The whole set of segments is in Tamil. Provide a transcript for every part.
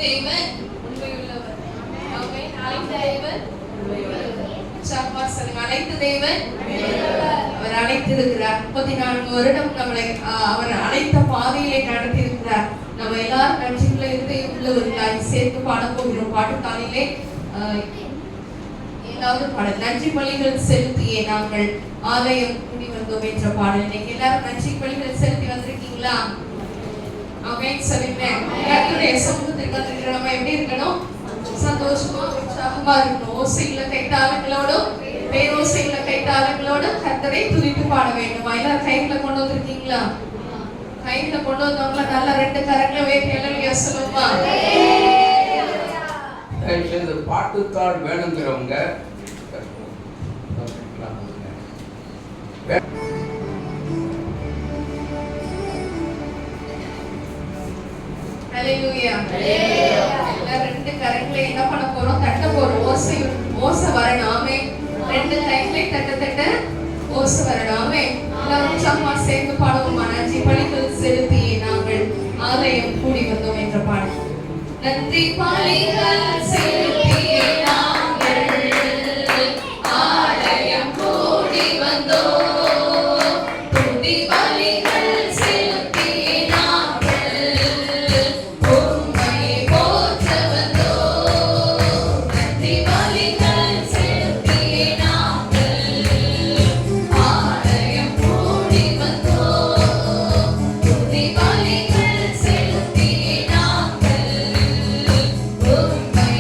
தேவன் உண்மையுள்ளவர். ஆமென். அழைத்த தேவன் உண்மையுள்ளவர். சாப்பா சொல்லுங்க, அழைத்த தேவன் அவர் அழைத்திருக்கிறார். 34 வருடம் நம்மளை அவர் அழைத்த பாதையிலே நடத்தி இருக்கிறார். நம்ம எல்லாரும் நன்றியுள்ள இருதயம் உள்ளவர்களாய் சேர்த்து பாட போகிறோம். பாட்டுத்தாளிலே ஏதாவது பாடல், நன்றி பலிகள் செலுத்தியே நாங்கள் ஆலயம் கூடி வந்தோம் என்ற பாடல். இன்னைக்கு எல்லாரும் நன்றி பலிகள் செலுத்தி வந்திருக்கீங்களா? ஆமென் சொல்லுங்க. கர்த்தருடைய சமூகத்துக்கு வந்திருக்கிற நம்ம எப்படி இருக்கணும்? சந்தோஷமா உற்சாகமா இருக்கணும். ஓசையுள்ள கைத்தாளங்களோடும் பேரோசையுள்ள கைத்தாளங்களோடும் கர்த்தரை துதித்து பாட வேண்டும். எல்லாரும் கைகளை கொண்டு வந்திருக்கீங்களா? கைகளை கொண்டு வந்தவங்கள நல்லா 2 கரங்களை வேட்டி அல்லேலூயா சொல்லுமா. இந்த பாட்டுத்தாள் வேணுங்கிறவங்க அல்லேலூயா. எல்லாரும் 2 கரங்களை என்ன பண்ண போறோம்? தட்ட போறோம். ஓசை வரணும். ஆமென். 2 கைகளை தட்ட ஓசை வரணும். ஆமென். எல்லாரும் உற்சாகமா சேர்ந்து பாடுவோமா? நன்றி பலிகள் செலுத்தியே நாங்கள் ஆலயம் கூடி வந்தோம் என்ற பாடல். நன்றி பலிகள் செலுத்தியே நாங்கள் ஆலயம் கூடி வந்தோம். துதி பலிகள் செலுத்தியே நாங்கள் உம்மை போற்ற வந்தோம். நன்றி பலிகள் செலுத்தியே நாங்கள் ஆலயம் கூடி வந்தோம். துதி பலிகள் செலுத்தியே நாங்கள் உம்மை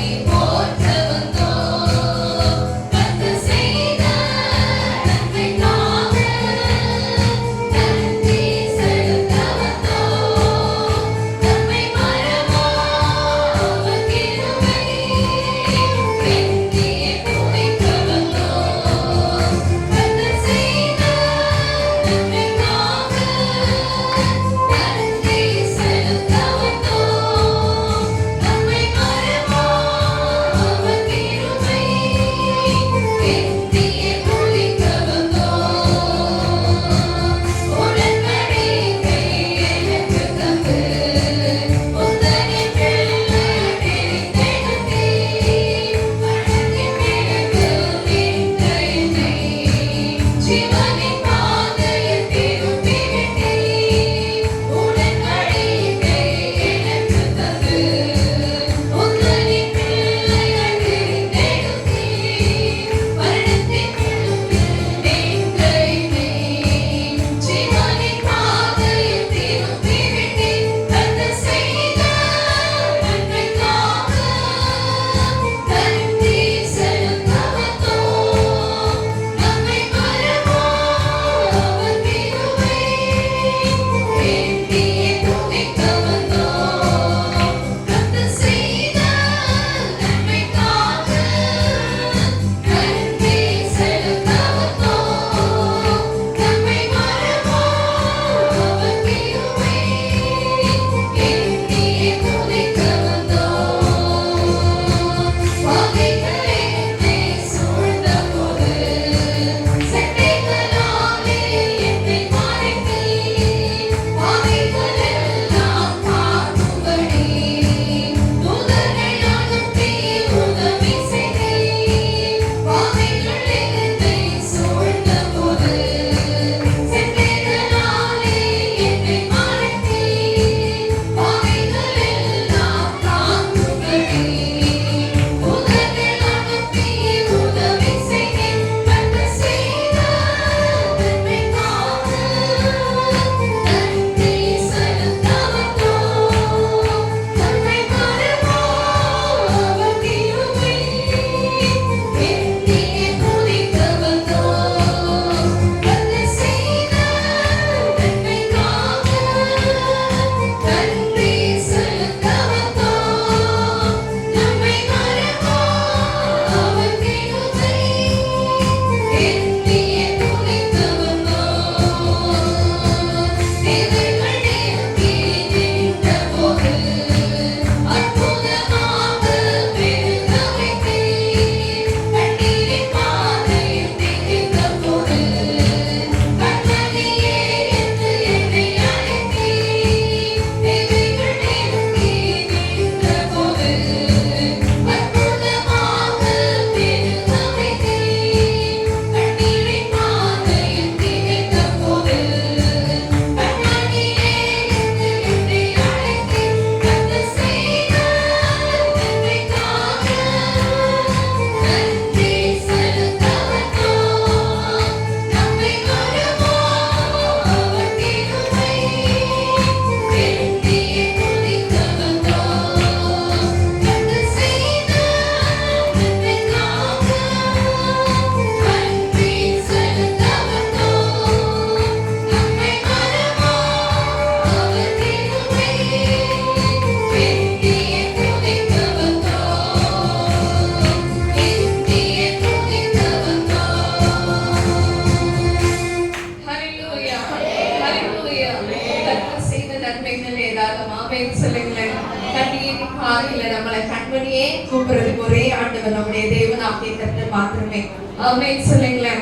ஆமென் சொல்லுங்களேன். கண்ணீரின் பாதையில நம்மளை கண்மணியே கூப்பிடுறதுக்கு ஒரே ஆண்டவர் நம்முடைய தேவனாகிய கர்த்தர் மாத்திரமே. ஆமென் சொல்லுங்களேன்.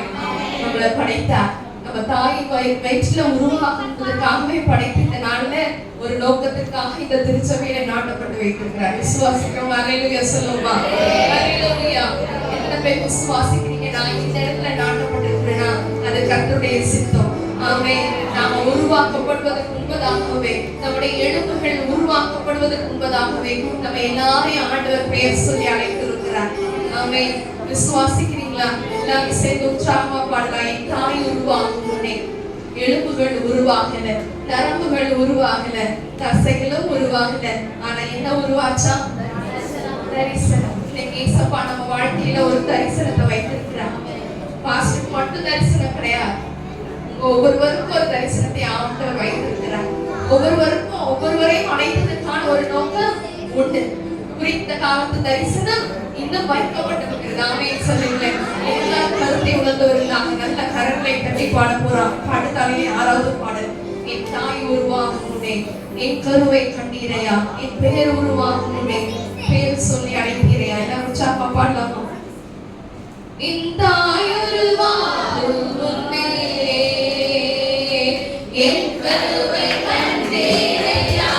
நம்மளை படைத்தார். நம்ம தாயின் வயிற்றுல உருவாக்குவதற்காகவே படைத்த இந்த நாள்ல ஒரு நோக்கத்திற்காக இந்த திருச்சபையில நாட்டப்பட்டு வைத்திருக்கிறார். விசுவாசிக்கிறோம். அல்லேலூயா சொல்லுமா. அல்லேலூயா. எத்தனை பேர் விசுவாசிக்கிறீங்க? நான் இந்த இடத்துல நாட்டப்பட்டிருக்கிறேன்னா அது கர்த்தருடைய சித்தம். ஆமென். நாம உருவாக்கப்படுவதற்கு முன்பதாகவே, நம்முடைய எலும்புகள் உருவாக்கப்படுவதற்கு முன்பதாகவே நம்ம எல்லாரையும் ஆண்டவர் பெயர் சொல்லி அழைத்திருக்கிறார். ஆமென். விசுவாசிக்கிறீங்களா? எல்லாரும் சேர்ந்து உற்சாகமா பாடலாம். என் தாய் உருவாகும் முன்னே எலும்புகள் உருவாகல, நரம்புகள் உருவாகல, தசைகளும் உருவாகல. ஆனா என்ன உருவாச்சா? தரிசனம். இன்னைக்கு ஏசப்பா நம்ம வாழ்க்கையில ஒரு தரிசனத்தை வைத்திருக்கிறார். பாஸ்டருக்கு மட்டும் தரிசனம் கிடையாது. ஒவ்வொருவருக்கும் ஒரு தரிசனத்தை ஆண்டவர் வைத்திருக்கிறார். ஒவ்வொருவரையும் அழைத்ததற்கான ஒரு நோக்கம் உண்டு. குறித்த காலத்து தரிசனம் இன்னும் வைக்கப்பட்டிருக்கிறது. ஆமென் சொல்லுங்களேன். எல்லா கருத்தை உணர்ந்தவர்களாக நல்ல கரங்களை தட்டி பாட போறோம். பாடத்தாலே 6வது பாடல். என் தாய் உருவாகும் முன்னே என் கருவை கண்டீரையா, என் பெயர் உருவாகும் முன்னே பெயர் சொல்லி அழைத்தீரையா. எல்லாரும் உற்சாகமா பாடலாமா? என் தாய் உருவாகும் முன்னே என் கருவை கண்டீரையா,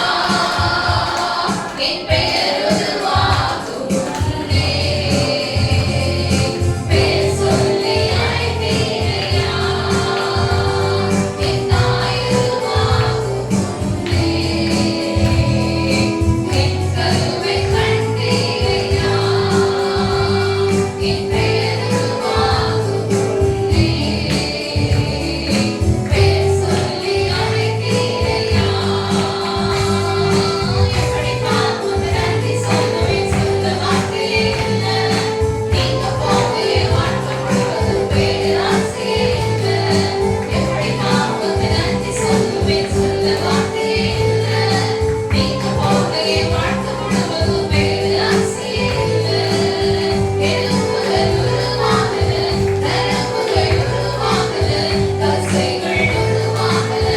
என் பெயர் உருவாகும் முன்னே பெயர் சொல்லி அழைத்தீரையா. என் தாய் உருவாகும் முன்னே என் கருவை கண்டீரையா, என் பெயர் உருவாகும் முன்னே பெயர் சொல்லி அழைத்தீரையா. எப்படி பார்ப்பது நன்றி சொல்லுவேன், சொல்ல வார்த்தையே இல்லை. நீங்க போக என் வாழ்க்கை முழுவதும் பேராசையே இல்லை. எப்படி பார்ப்பது நன்றி சொல்லுவேன், சொல்ல வார்த்தையே இல்லை. நீங்க போக என் வாழ்க்கை முழுவதும் பேராசையே இல்லை. எலும்புகள் உருவாகல, நரம்புகள் உருவாகல, தசைகள் உருவாகல,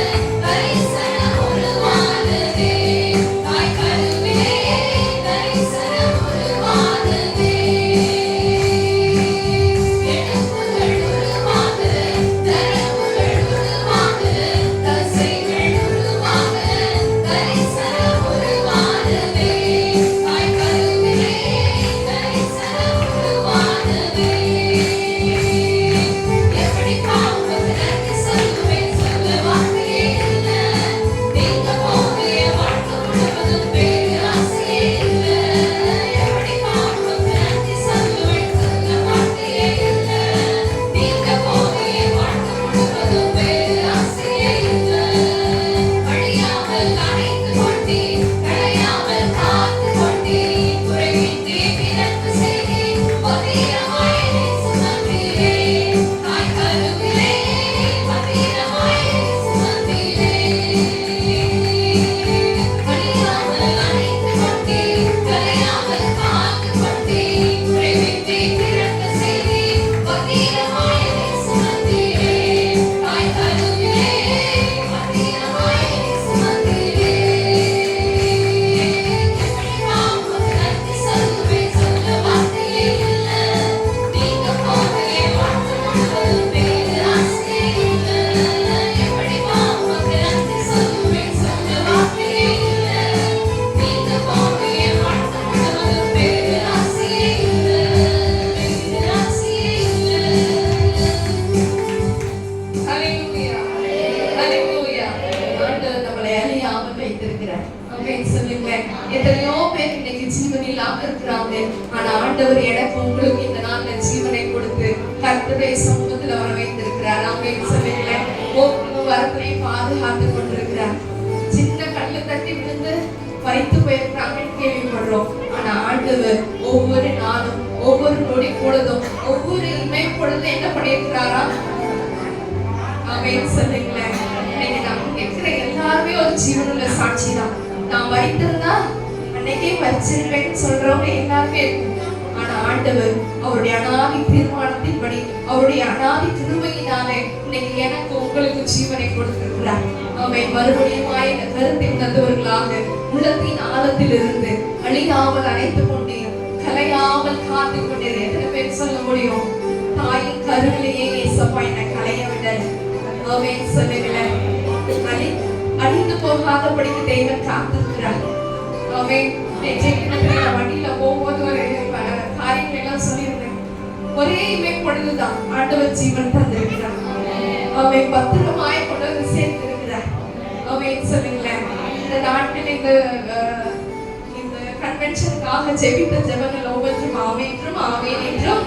தரிசனம் உருவானதே. தாய் கருவிலே தரிசனம் உருவானதே. எலும்புகள் உருவாகல, நரம்புகள் உருவாகல, தசைகள் உருவாகல, தரிசனம் உருவானதே. தாய் கருவிலே தரிசனம் உருவானதே. எப்படி பார்ப்பது நன்றி சொல்லுவேன், சொல்ல வார்த்தையே இல்லை. நீங்க போக என் வாழ்க்கை முழுவதும் பேராசையே இல்லை. எப்படி பார்ப்பது நன்றி சொல்லுவேன், சொல்ல வார்த்தையே இல்லை. நீங்க போக என் வாழ்க்கை முழுவதும் பேராசையே இல்லை. அழியாமல் அணைத்து கொண்டீர், களையாமல் காத்து கொண்டீர், குறைவின்றி பிறப்பு செய்தீர், பத்திரமாய் என்னை சுமந்தீரே. தாய் கருவிலே பத்திரமாய் என்னை சுமந்தீரே. அழியாமல் அணைத்து கொண்டீர், களையாமல் காத்து கொண்டீர், குறைவின்றி பிறப்பு செய்தீர், பத்திரமாய் என்னை சுமந்தீரே. தாய் கருவிலே பத்திரமாய் என்னை சுமந்தீரே. எப்படி பார்ப்பது நன்றி சொல்லுவேன், சொல்ல வார்த்தையே இல்லை. நீங்க போக என் வாழ்க்கை முழுவதும் பேராசையே இல்லை. எப்படி பார்ப்பது நன்றி சொல்லுவேன், சொல்ல வார்த்தையே இல்லை. நீங்க போக என் வாழ்க்கை முழுவதும் பேராசையே இல்லை. பேராசையே இல்லை. ஹல்லேலூயா. ஹல்லேலூயா. ஆண்டவர் நம்மளை அறியாமல் வைத்திருக்கிறார். ஆமென் சொல்லுங்களேன். எத்தனையோ பேர் இன்னைக்கு ஜீவன் இல்லாம இருக்கிறாங்க. ஆனா ஆண்டவர் எனக்கு உங்களுக்கு இந்த நாள்ல ஜீவனை கொடுத்து கர்த்தருடைய சமூகத்துல வர வைத்திருக்கிறார். ஆமென் சொல்லுங்களேன். ஒவ்வொரு வரத்திலையும் பாதுகாத்து கொண்டிருக்கிறார். சின்ன கல்லு தட்டி விழுந்து பறித்து போயிருக்கிறாங்கன்னு கேள்விப்படுறோம். ஆனா ஆண்டவர் ஒவ்வொரு நாளும், ஒவ்வொரு நொடி பொழுதும், ஒவ்வொரு இமை பொழுதும் என்ன பண்ணியிருக்கிறாரா? ஆமென் சொல்லுங்களேன். இன்னைக்கு நம்ம கேட்கிற எல்லாருமே ஒரு ஜீவனுள்ள சாட்சி தான். நான் வைத்திருந்தா அன்னைக்கே வச்சிருப்பேன்னு சொல்றவங்க எல்லாருமே இருக்கும். ஆனா ஆண்டவர் அவருடைய அநாதி தீர்மானத்தின்படி, அவருடைய அநாதி கிருபையினாலே இன்னைக்கு எனக்கு உங்களுக்கு ஜீவனை கொடுத்திருக்கிறார். ஆமென். மறுபடியும் இந்த கருத்தை உணர்ந்தவர்களாக உள்ளத்தின் ஆழத்தில் இருந்து அழியாமல் அணைத்துக் கொண்டே கலையாமல் காத்து கொண்டே எத்தனை பேர் சொல்ல முடியும்? தாயின் கருவிலேயே இயேசப்பா என்னை கலைய விடல. ஆமென். சொல்லுங்களேன். அழிந்து போகாதபடிக்கு தேவன் காத்திருக்கிறார். ஆமென். வண்டியில போகும்போது ஒரு காரியங்கள் எல்லாம் சொல்லியிருந்தேன். ஒரே இமை பொழுதுதான் ஆண்டவர் ஜீவன் தந்திருக்கிறார். ஆமென். பத்திரமாய் கொண்டு வந்து சேர்த்திருக்கிறார். ஆமென். சொல்லுங்களேன். இந்த நாட்டில் இந்த கன்வென்ஷனுக்காக ஜெபித்த ஜெபங்கள் ஒவ்வொன்றும் ஆமென் என்றும் ஆமென் என்றும்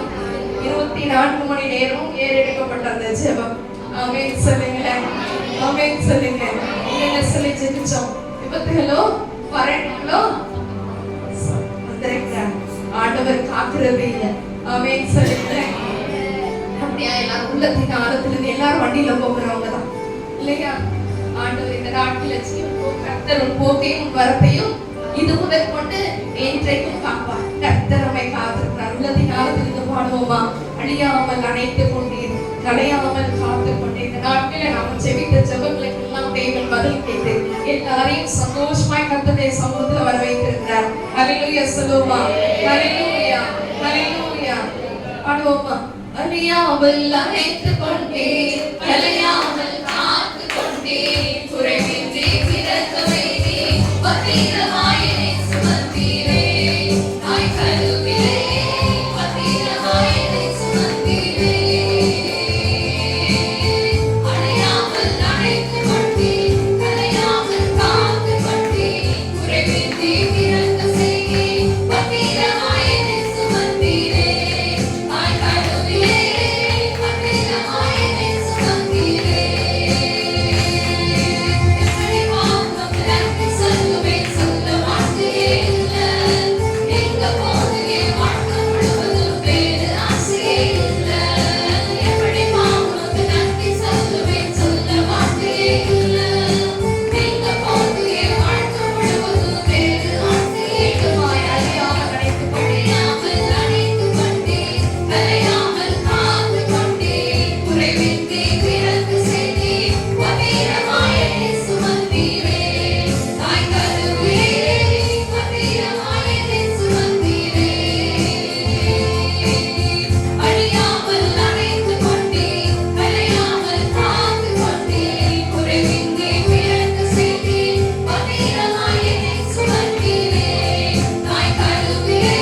24 மணி நேரம் ஏறெடுக்கப்பட்ட அந்த ஜெபம். ஆமென். சொல்லுங்களேன். ஆமென். சொல்லுங்க. என்ன சொல்லி ஜெபிச்சோம்? விபத்துகளோ மரணங்களோ வந்திருக்கிறார். ஆண்டவர் காக்குறதே இல்லை. ஆமென். சொல்லுங்களேன். அப்படியா? எல்லாரும் உள்ளத்தின் ஆழத்திலிருந்து எல்லாரும் வண்டியில போகிறவங்க தான் இல்லையா? ஆண்டவர் இந்த நாட்டில் ஜீவன் கர்த்தரும் போக்கையும் வரத்தையும் இது முதல் கொண்டு என்றைக்கும் காப்பார். கர்த்தர் நம்மை காத்திருக்கிறார். உள்ளத்தின் ஆழத்திலிருந்து பாடுவோமா? அழியாமல் அணைத்துக் கொண்டேன், கலையாமல் காத்துக் கொண்டேன். இந்த நாட்டில நாம் ஜெபித்த ஜெபங்களுக்கு எல்லாம் தேவன் பதில் கேட்டு எல்லாரையும் சந்தோஷமாய் கர்த்தருடைய சமூகத்துல வர வைத்திருக்கிறார். ஹல்லேலூயா சொல்லுவோமா? ஹல்லேலூயா, ஹல்லேலூயா. பாடுவோமா? அழியாமல் அணைத்துக் கொண்டேன், கலையாமல் காத்துக் கொண்டேன், குறைவின்றி பிறக்க வைத்தேன், பத்திரமாய் என்னை சுமந்தீரே, தாய் கருவிலே பத்திரமாய் என்னை சுமந்தீரே. அழியாமல் அணைத்துக் கொண்டேன், கலையாமல் காத்துக் கொண்டேன், குறைவின்றி பிறக்க செய்தேன், பத்திரமாய் என்னை சுமந்தீரே, தாய் கருவிலே பத்திரமாய் என்னை சுமந்தீரே. எப்படி பாவம் நன்றி சொல்லுவேன், சொல்ல வார்த்தையே இல்லை. எங்க போது என் வாழ்க்கை முழுவதும் வேறு ஆசையே இல்லை. எப்படி பாவம் நன்றி சொல்லுவேன், சொல்ல வார்த்தையே இல்லை. எங்க போது என் வாழ்க்கை முழுவதும் வேறு ஆசையே இல்லை. அழியாமல் அணைத்துக் கொண்டேன், கலையாமல் காத்துக் கொண்டேன், குறைவின்றி பிறக்க செய்தேன், பத்திரமாய் என்னை சுமந்தீரே, தாய் கருவிலே பத்திரமாய் என்னை சுமந்தீரே. அழியாமல் அணைத்துக் கொண்டேன், கலையாமல் காத்துக் கொண்டேன், குறைவின்றி பிறக்க செய்தேன், பத்திரமாய் என்னை சுமந்தீரே, தாய் கருவிலே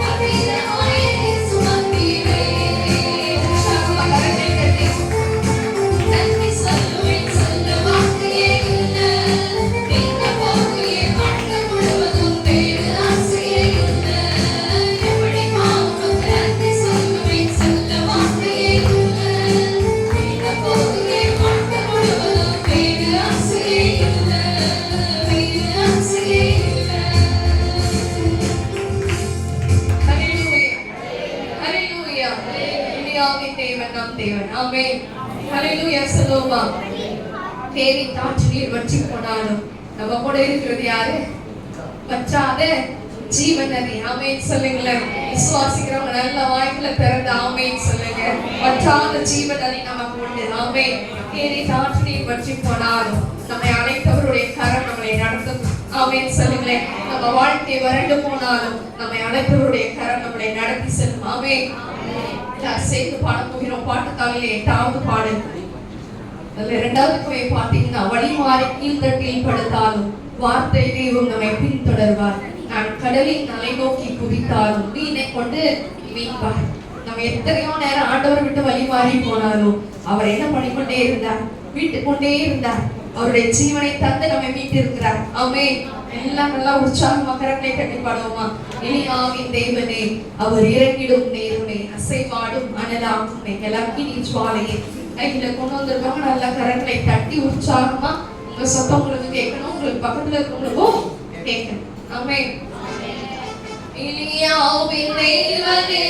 பத்திரமாய் என்னை சுமந்தீரே. நன்றி சொல்லுவேன், சொல்ல வார்த்தையே இல்லை. எங்க போது என் வாழ்க்கை முழுவதும் வேறு ஆசையே இல்லை. எப்படி பாவம் நன்றி சொல்லுவேன், சொல்ல வார்த்தையே இல்லை. எங்க போது என் வாழ்க்கை முழுவதும் வேறு ஆசையே இல்லை, வேறு ஆசையே இல்லை. ஹல்லேலூயா, ஹல்லேலூயா. இனியாவின் தேவன் நம் தேவன். ஆமென். ஹல்லேலூயா சொல்லுவோமா? தேவி காற்று நீர் வற்றி போனாலும் நம்ம கூட இருக்கிறது யாரு? வற்றாத ஜீவன் நதி. ஆமென் சொல்லுங்களேன். விசுவாசிக்கிறவங்க நல்ல வாய்ப்புல திறந்த ஆமென் சொல்லுங்க. வற்றாத ஜீவன் நதி நமக்கு உண்டு. ஆமென். தேவி காற்று நீர் வற்றி போனாலும் நம்மை அழைத்தவருடைய கரம் நம்மளை நடத்தும். ஆமென் சொல்லுங்களேன். நம்ம வாழ்க்கை வறண்டு போனாலும் நம்மை அழைத்தவருடைய கரம் நம்மளை நடத்தி செல்லும். ஆமென். சேர்ந்து பாட போகிறோம். பாட்டுத்தாளிலே 8வது பாடல். அதுல 2வது கவி பாத்தீங்கன்னா, வழி மாறி கீழ்த்தட்டில் படுத்தாலும் வார்த்தை தெய்வம் நம்மை பின்தொடர்வார், நான் கடலின் அலை நோக்கி குதித்தாலும் மீனை கொண்டு மீட்பார். நம்ம எத்தனையோ நேரம் ஆண்டவர் விட்டு வழி மாறி போனாலும் அவர் என்ன பண்ணிக்கொண்டே இருந்தார்? மீட்டு கொண்டே இருந்தார். அவருடைய ஜீவனை தந்து நம்மை மீட்டு இருக்கிறார். ஆமென். எல்லாம் நல்லா உற்சாகமா கரங்களை தட்டி பாடுவோமா? எலியாவின் தேவனே, அவர் இறங்கிடும் நேருமே, அசைவாடும் அனலாகும் அக்கினி ஜுவாலையே. கையில கொண்டு வந்திருக்கவங்க நல்லா கரங்களை தட்டி உற்சாகமா உங்க சத்தம் உங்களுக்கு கேட்கணும், உங்களுக்கு பக்கத்துல இருக்கவங்களுக்கும் கேட்கணும். ஆமென். எலியாவின் தேவனே,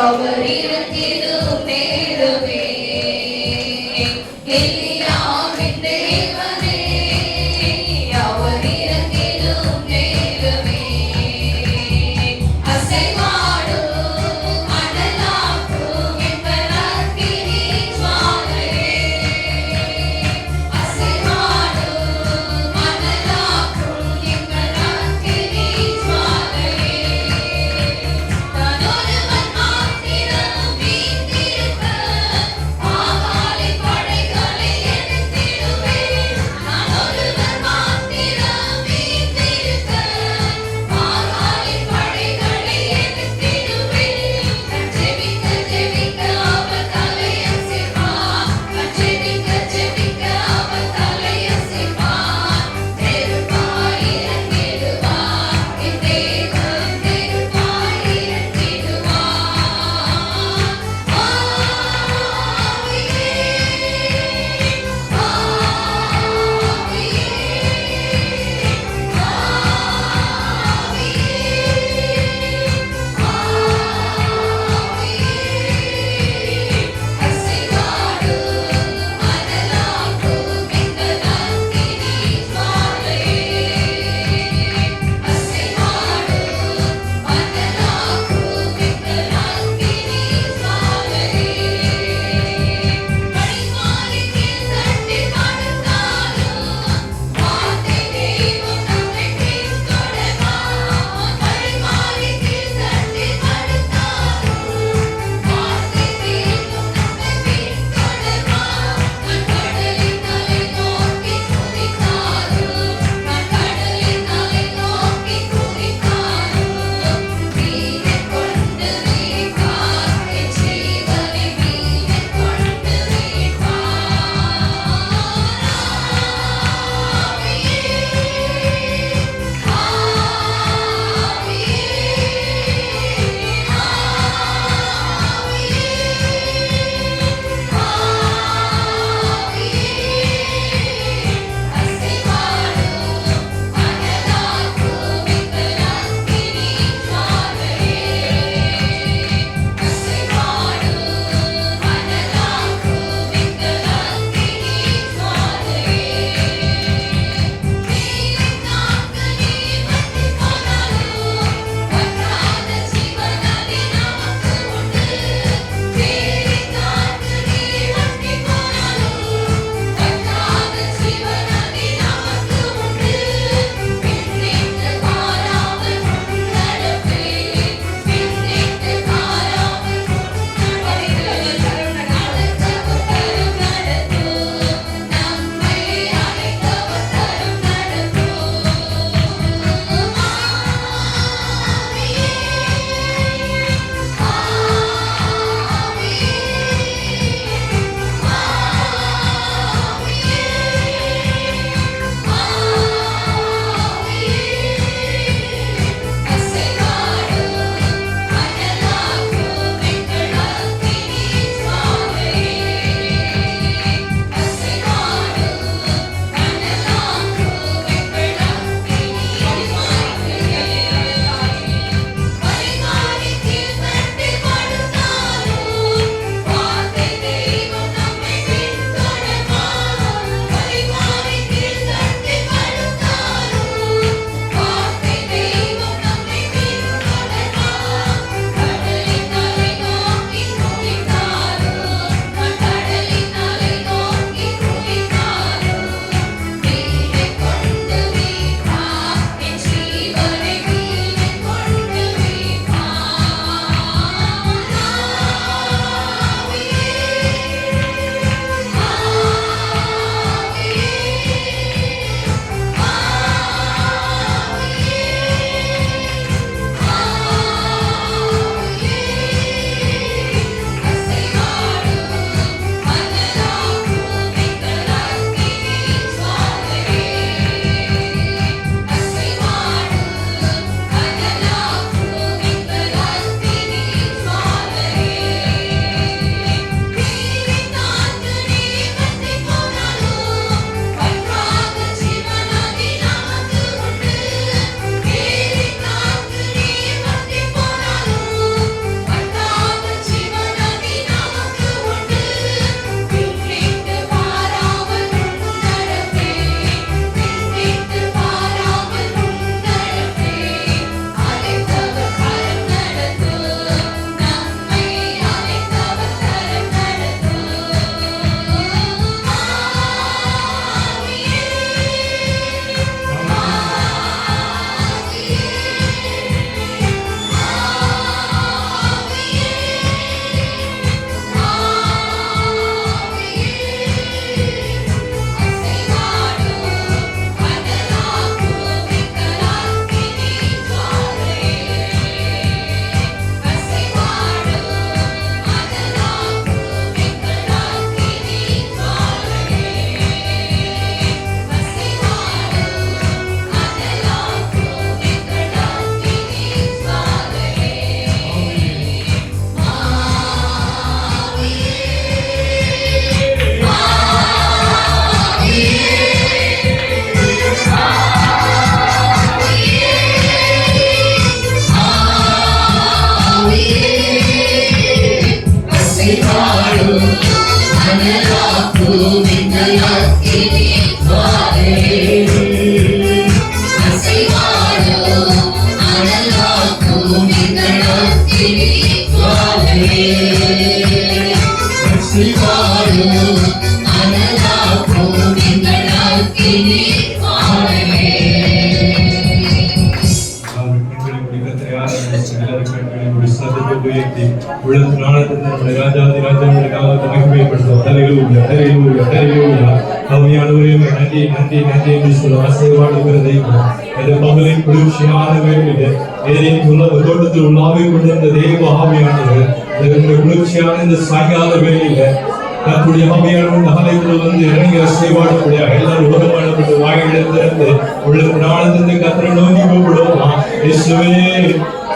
அவர் இறங்கிடும் நேருமே, எலியாவின் தேவனே, அவர் இறங்கிடும் நேருமே, அசைவாடும் அனலாக்கும் அக்கினி ஜுவாலையே.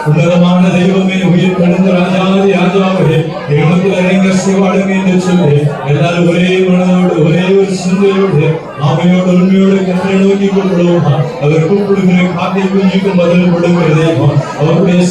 உன்னதமான தெய்வமே, உயிர் கலந்த ராஜாதி ராஜாவே, எங்களுக்கு இறங்க செய்வாடுங்க என்று சொல்லி எல்லாரும் ஒரே மனதோடு ஒரே ஒரு சிந்தையோடு ஆமையோடு உண்மையோடு கத்தரை நோக்கி கூப்பிடுவோமா? அவர் கூப்பிடுகிற காத்தை குஞ்சுக்கும் பதில் கொடுக்கிற தெய்வம். அவருடைய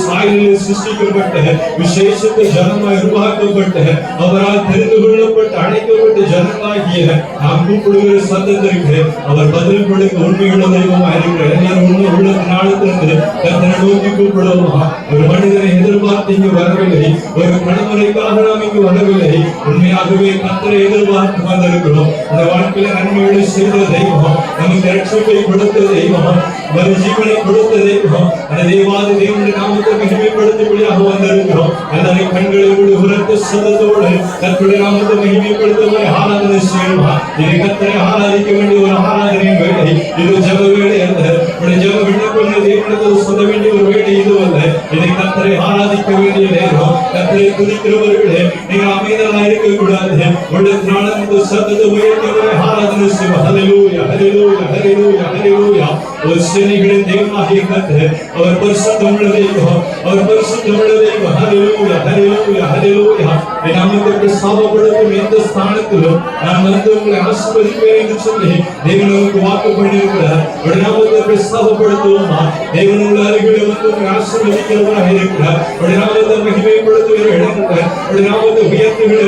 சாயலில் சிருஷ்டிக்கப்பட்ட விசேஷத்த ஜனமாய் உருவாக்கப்பட்ட அவரால் தெரிந்து கொள்ளப்பட்ட அழைக்கப்பட்ட ஜனமாகிய நாம் கூப்பிடுகிற சத்தத்திற்கு அவர் பதில் கொடுக்க உண்மையுள்ள தெய்வமாக இருக்கிறார். எல்லாரும் உண்மை உள்ள நாளத்திலிருந்து கத்தரை நோக்கி கூப்பிடுவோமா? ஒரு மனிதனை எதிர்பார்த்து இங்கு வரவில்லை, ஒரு கணவரைக்காக நாம் இங்கு வரவில்லை, உண்மையாகவே கத்தரை எதிர்பார்த்து வந்திருக்கிறோம். இந்த வாழ்க்கையில நன்மைகளை செய்த தெய்வம், நமக்கு ரட்சிப்பை கொடுத்த தெய்வம், ஒரு ஜீவனை கொடுத்த தெய்வம், அந்த தெய்வாதி தேவனுடைய நாமத்தை மகிமைப்படுத்தும்படியாக வந்திருக்கிறோம். எல்லாரை கண்களை மூடி உரத்த சத்தத்தோடு கர்த்தருடைய நாமத்தை மகிமைப்படுத்தும்படி ஆராதனை செய்யணுமா? இது கர்த்தரை ஆராதிக்க வேண்டிய ஒரு ஆராதனையின் வேலை. இது ஜெப வேலை அல்ல. உடைய ஜெப விண்ணப்பங்களை தேவனுக்கு சொல்ல வேண்டிய ஒரு வேலை இது அல்ல. இதை கர்த்தரை ஆராதிக்க வேண்டிய நேரம். கர்த்தரை துதிக்கிறவர்களே, நீங்கள் அமைதலாக இருக்கக்கூடாது. உள்ளத்தினால இந்த சத்தத்தை உயர்த்தியவரை ஆராதனை செய்வோம். ஹல்லேலூயா, ஹல்லேலூயா, ஹல்லேலூயா, ஹல்லேலூயா. ஒரு சேனைகளின் தேவனாகிய கர்த்தர், அவர் பரிசுத்தமுள்ள தெய்வம், அவர் பரிசுத்தமுள்ள தெய்வம். ஹல்லேலூயா, ஹல்லேலூயா, ஹல்லேலூயா. என் நாமத்தை பிரஸ்தாபப்படுத்தும் எந்த ஸ்தானத்திலும் நான் வந்து உங்களை ஆசீர்வதிப்பேன் என்று சொல்லி தேவன் நமக்கு வாக்கு பண்ணியிருக்கிறார். உடைய நாமத்தை பிரஸ்தாபப்படுத்துவோமா? தேவன் உள்ள அருகில் வந்து உங்களை ஆசீர்வதிக்கிறவராக இருக்கிறார். உடைய நாமத்தை மகிமைப்படுத்துகிற இடங்கள், உடைய நாமத்தை உயர்த்துகிற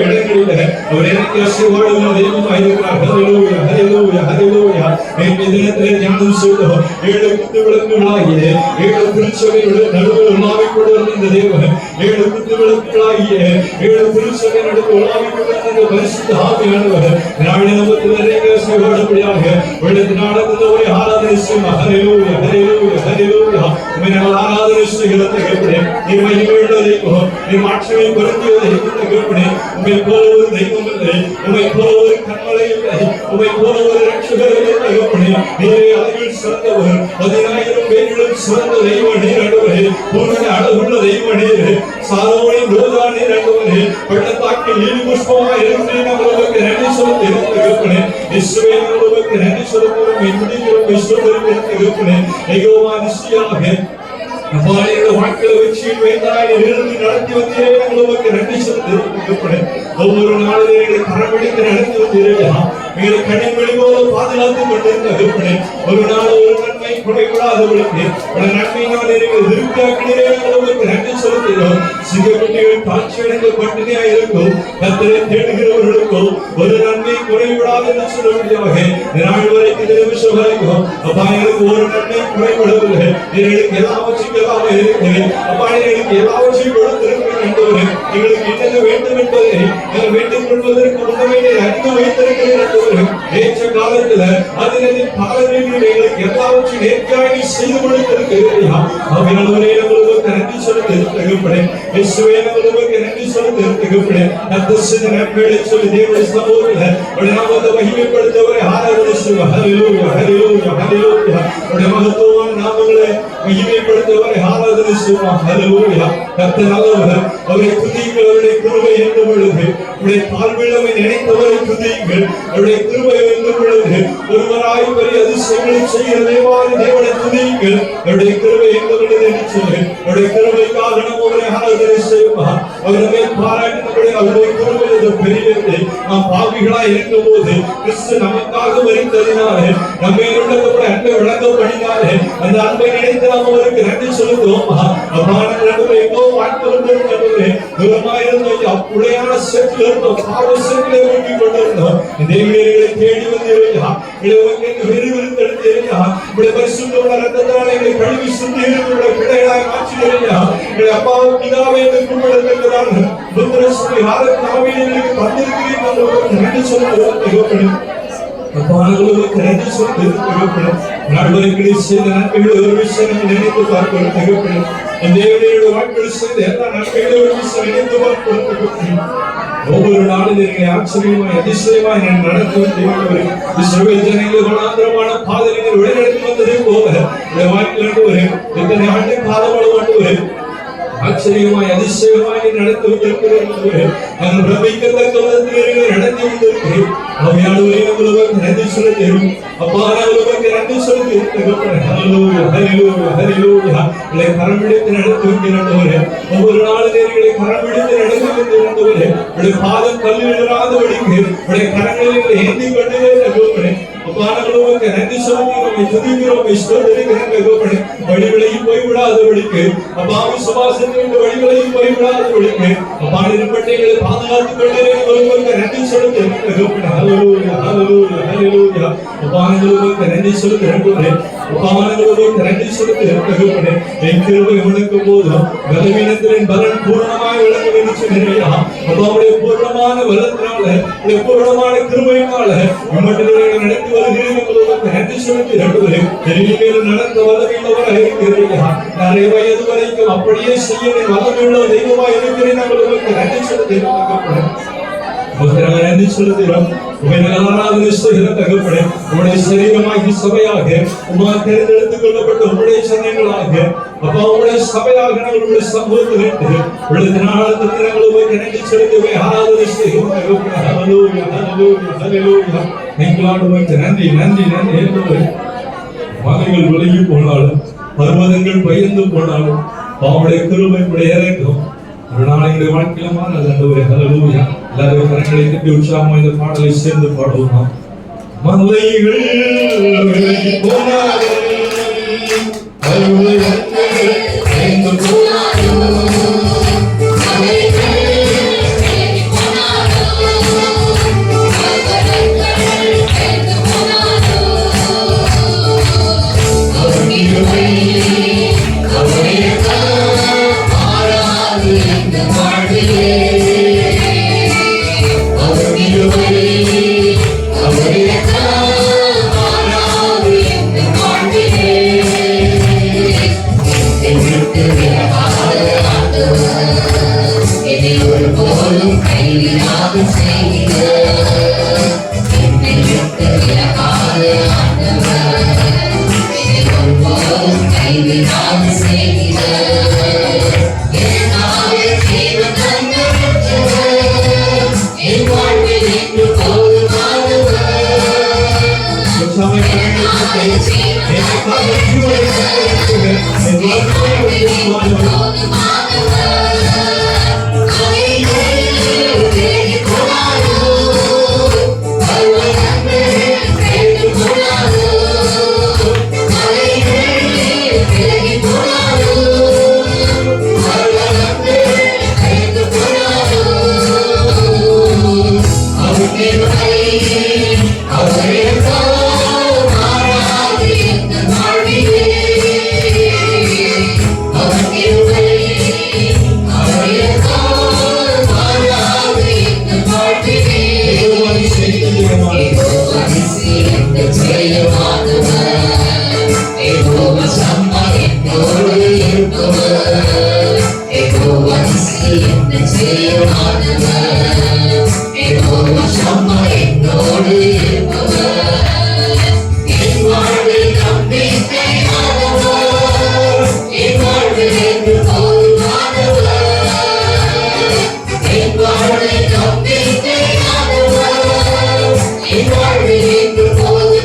இடங்களில் அவர் எனக்கு ஆசீர்வாதமான தெய்வமாக இருக்கிறார். ஹல்லேலூயா, ஹல்லேலூயா, ஹல்லேலூயா. நேற்றைய தினத்திலே தியானம் செய்தோம். 7 குத்து விளக்குகளாகிய 7 திருச்சபைகளுடைய நடுவில் உலாவிக் கொண்டிருந்த இந்த தேவன், 7 குத்து விளக்குகளாகிய 7 திருச்சபை நடுவில் உலாவிக் கொண்டிருந்த பரிசுத்த ஆவியானவர் நாளை நமக்கு நிறைய ஆசீர்வாதப்படியாக உள்ளத்தினால ஒரு ஆராதனை செய்வோம். ஹல்லேலூயா, ஹல்லேலூயா, ஹல்லேலூயா. உம்மை நாங்கள் ஆராதனை செய்கிறதை கேட்கிறேன். நீ மகிமையுள்ள தெய்வம், நீ மாட்சிமை பொருந்திய தெய்வத்தை கேட்கிறேன். உம்மை போல ஒரு தெய்வம் இல்லை, உம்மை போல ஒரு கண்மலை இல்லை, உம்மை போல ஒரு ரட்சகர் இல்லை. நீரே அழகில் சிறந்தவர், 10,000 பேரிலும் சிறந்த தெய்வ நீர் ஆண்டவரே. பூரண அழகுள்ள தெய்வ நீர், சாலமோனின் ரோஜா நீர் ஆண்டவரே. பள்ளத்தாக்கில் நீலி புஷ்பமாய் இருக்கிறீர். உங்களுக்கு நன்றி செலுத்த இருக்கிறேன். இயேசுவே, உங்களுக்கு நன்றி செலுத்துகிறோம். துதிக்கிறோம், விசுவாசிக்கிறோம். யெகோவா நிச்சயமாக அப்பாலியோட வாழ்க்கையில வச்சு வேண்டாய் இருந்து நடத்தி வந்தீரே. உங்களுக்கு நன்றி செலுத்துகிறேன். ஒவ்வொரு நாளும் எங்களை கரம்பிடித்து நடத்தி வந்தீரே. எங்களை கண்ணின் போல பாதுகாத்து கொண்டிருக்கிறேன். ஒரு நாள் ஒரு நன்மை குறைவிடாதவர்களுக்கு ஒரு நன்மையினால் நீங்கள் திருப்தியாக்கினீரே. உங்களுக்கு நன்றி செலுத்துகிறோம். சிங்கக்குட்டிகள் தாட்சி அடைந்து பட்டினியாக இருக்கும் கர்த்தரை தேடுகிறவர்களுக்கும் ஒரு நன்மை குறைவிடாது என்று சொல்லும்படியாக நாள் வரைக்கும் இந்த நிமிஷம் வரைக்கும் அப்பா எங்களுக்கு ஒரு நன்மை குறைவிடவில்லை. எங்களுக்கு எல்லாவற்றையும் இருக்கிறேன். அப்பா எங்களுக்கு எல்லாவற்றையும் கொடுத்திருக்கிறேன் என்பவரே. எங்களுக்கு என்னது வேண்டும் என்பதை நாங்கள் வேண்டிக் கொள்வதற்கு முன்னமே அறிந்து வைத்திருக்கிறேன் என்பவரே. ஏற்ற காலத்தில் அதனின் காலங்களில் எங்களுக்கு எல்லாவற்றையும் நேர்த்தியாக செய்து கொடுத்திருக்கிறீர்களா? அவையானவரே, உங்களுக்கு நன்றி செலுத்துகிறேன். இயேசுவே, உங்களுக்கு நன்றி செலுத்துகிறேன். நத்தசின் நன்மைகளை சொல்லி தேவனுடைய சமூகத்தில் உடைய நாமத்தை மகிமைப்படுத்தவரை ஆராதனை செய்வோம். ஹல்லேலூயா, ஹல்லேலூயா, ஹல்லேலூயா. உடைய மகத்துவமான நாமங்களை மகிமைப்படுத்தவரை ஆராதனை செய்வோம். ஹல்லேலூயா. கர்த்தர் நல்லவர், அவரை துதியுங்கள். அவருடைய கிருபை என்ற பொழுது உடைய தாழ்விழமை நினைத்தவரை துதியுங்கள். அவருடைய கிருபை என்ற பொழுது ஒருவராய் பெரிய அதிசயங்களை செய்கிற தேவாதி தேவனை துதியுங்கள். அவருடைய கிருபை என்ற பொழுது என்று சொல்லி அவருடைய கிருபை கிருபைக்காக நாம் அவரை ஆராதனை செய்வோம். அவரை மேல் பாராட்டி அவருடைய கிருபை பெரியது. நாம் பாவிகளாய் இருக்கும் போது கிறிஸ்து நமக்காக மரித்ததினாலே நம்மை உள்ளவருடைய அன்பை விளக்கப்படினாலே அந்த அன்பை நினைத்து நாம் அவருக்கு நன்றி செலுத்துவோம். அப்பான நடுவே எங்கோ வாழ்ந்து கொண்டிருக்கிறவர்களே, தூரமாயிருந்த அப்படியான செட்டில் இருந்தோம், பாவ செட்டிலே ஊட்டிக் கொண்டிருந்தோம். தேவனை தேடி வந்தீர்களா? விருவிருந்தெடுத்தீர்களா? உங்களுடைய பரிசுத்தமுள்ள ரத்தத்தால் எங்களை கழுவி சுத்திகரித்து பிள்ளைகளாய் மாற்றினீர்களா? எங்களுடைய அப்பாவும் பிதாவை என்று கூப்பிடுகிறார்கள். புத்திரசுவை ஆதரவு ஆவியங்களுக்கு தந்திருக்கிறீர்கள் என்று சொல்லுங்கள். அப்பானவர்களுக்கு நன்றி சொல்லி நடுவர்களை செய்த நன்மைகளை ஒரு விஷயம் நினைத்து பார்ப்பது தகப்படும். தேவனுடைய வாழ்க்கையில் செய்த எல்லா நன்மைகளை ஒரு விஷயம் நினைத்து பார்ப்பது தகப்படும். ஒவ்வொரு நாளும் எங்களை ஆச்சரியமாய் அதிசயமாய் நடத்துவது இஸ்ரவேல் ஜனங்களை வனாந்திரமான பாதையில் வழிநடத்தி வந்ததை போல இந்த வாழ்க்கையில் எத்தனை ஆண்டு காலமாக ஆச்சரியமாய் அதிசயமாய் நடத்தி வந்திருக்கிறேன். நாங்கள் பிரமிக்கத்தக்க விதத்தில் நடத்தி வந்திருக்கிறேன். அவையாளர்களே உங்களுக்கு நன்றி செலுத்துகிறோம். அப்பானவர்களுக்கு நன்றி செலுத்துகிறேன். ஹல்லேலூயா ஹல்லேலூயா ஹல்லேலூயா. உங்களை கரம் பிடித்து நடத்தி வந்திருக்கிறவரே, ஒவ்வொரு நாளும் எங்களை கரம் பிடித்து நடத்தி வந்திருக்கிறவரே, உங்களுடைய பாதம் கல்லிடாதபடிக்கு உங்களுடைய கரங்களில் ஏந்தி கொண்டே அப்பானவர்களுக்கு நன்றி செலுத்துகிறோம். துதிக்கிறோம், ஸ்தோத்திரிக்கிறோம். வழிவிலையும் போய்விடாதபடிக்கு அப்பா விசுவாசத்திற்கு வழிவிலையும் போய்விடாதபடிக்கு அப்பா இருப்பட்டைகளை பாதுகாத்துக் கொண்டே நன்றி செலுத்துகிறோம். ஹல்லேலூயா ஹல்லேலூயா ஹல்லேலூயா. அப்பானவர்களுக்கு நன்றி செலுத்துகிறேன். அப்பானவர்களுக்கு நன்றி செலுத்துகிறேன். என் கிருபை உனக்கு போதும், பலவீனத்தின் பலன் பூர்ணமாய் விளங்கும் என்று சொன்னீர்களா? அப்பாவுடைய பூர்ணமான பலத்தினால, பூர்ணமான கிருபையினால உம்மட்டில் நடத்தி வருகிறீர்கள். நன்றி செலுத்துகிறேன். இனிமேல் நடத்த வல்லமையுள்ளவராக இருக்கிறீர்களா? நிறைய வயது வரைக்கும் அப்படியே செய்ய வல்லமையுள்ள தெய்வமாய் இருக்கிறேன். உங்களுக்கு நன்றி செலுத்துகிறேன். நன்றி செலுத்துகிறோம். உங்களுடைய சரீரமாகி சபையாக உமால் தேர்ந்தெடுத்துக் கொள்ளப்பட்ட உங்களுடைய சனங்களாக அப்பா உங்களுடைய சபையாக உங்களுடைய சமூகத்தில் உள்ளது நாளுக்கு நன்றி செலுத்தவே ஆராதனை செய்கிறோம். நன்றி நன்றி நன்றி என்று மலைகள் விலகி போனாலும் பர்வதங்கள் பயந்து போனாலும் அவருடைய கிருபை இறக்கும் ஒரு நாளையுடைய வாழ்க்கையிலமான ஹல்லேலூயா. எல்லாரும் கரங்களை தட்டி உற்சாகமாக இந்த பாடலை சேர்ந்து பாடுவோம். மலைகள் விலகி போனாலும்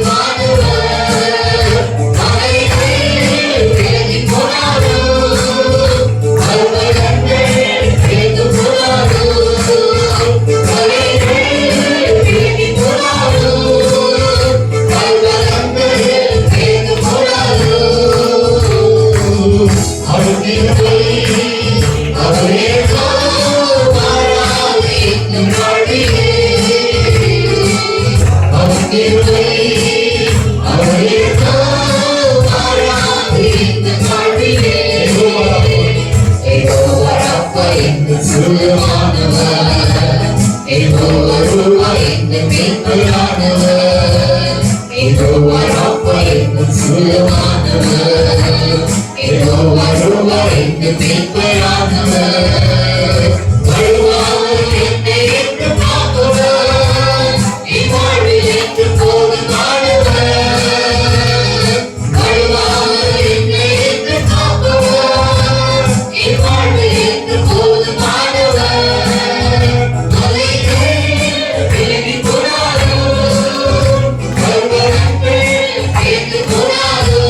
in மீட்பரானவர், யெகோவா ராப்பா எங்கள் சுயமானவர், யெகோவா ரோவா எங்கள் மீட்பரானவர், வருவார் என்னை என்று காப்பவர், என் வாழ்வில் என்று போதுமானவர், வருவார் என்னை என்று காப்பவர், என் வாழ்வில் என்று போதுமானவர், அலைகள் விலகி போனாரோ, பர்வதங்கள் பெயர்ந்து போனாரோ,